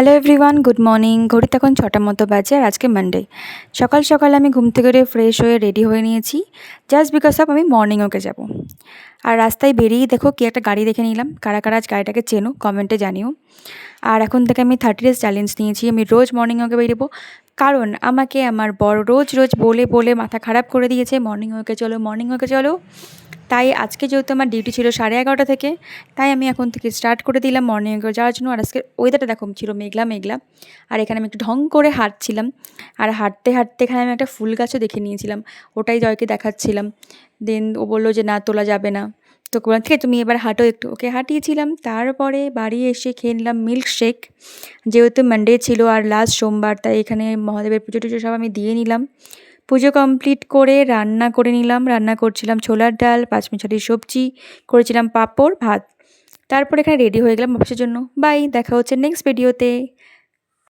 Hello everyone, good morning. ঘড়িতে এখন 6টার মতো বাজে আর আজকে মানডে। সকাল সকাল আমি ঘুম থেকে উঠে ফ্রেশ হয়ে রেডি হয়ে নিয়েছি, জাস্ট বিকজ অফ আমি মর্নিং ওয়াকে যাব। আর রাস্তায় বেরিয়েই দেখো কি একটা গাড়ি দেখে নিলাম। কারা কারা আজ গাড়িটাকে চেনো কমেন্টে জানিও। আর এখন থেকে আমি 30 ডেজ চ্যালেঞ্জ নিয়েছি, আমি রোজ মর্নিং ওয়াকে বেরোবো। কারণ আমাকে আমার বড় রোজ রোজ বলে বলে মাথা খারাপ করে দিয়েছে, মর্নিং ওয়াকে চলো মর্নিং ওয়াকে চলো। তাই আজকে যেহেতু আমার ডিউটি ছিল 11:30 থেকে, তাই আমি এখন থেকে স্টার্ট করে দিলাম মর্নিং ওয়াকে যাওয়ার জন্য। আর আজকের ওয়েদারটা দেখো ছিল মেঘলা মেঘলা, আর এখানে আমি একটু ঢং করে হাঁটছিলাম। আর হাঁটতে হাঁটতে এখানে আমি একটা ফুল গাছও দেখে নিয়েছিলাম, ওটাই জয়কে দেখাচ্ছিলাম। দেন ও বললো যে না তোলা যাবে না, তো বললাম ঠিক আছে তুমি এবার হাঁটো একটু, ওকে হাঁটিয়েছিলাম। তারপরে বাড়ি এসে খেয়ে নিলাম মিল্কশেক, যেহেতু মানডে ছিল আর লাস্ট সোমবার, তাই এখানে মহাদেবের পুজো টুজো সব আমি দিয়ে নিলাম। পুজো কমপ্লিট করে রান্না করে নিলাম। রান্না করছিলাম ছোলার ডাল, পাঁচমিশালি সবজি, করেছিলাম পাঁপড় ভাত। তারপর এখানে রেডি হয়ে গেলাম অফিসের জন্য। বাই, দেখা হচ্ছে নেক্সট ভিডিওতে।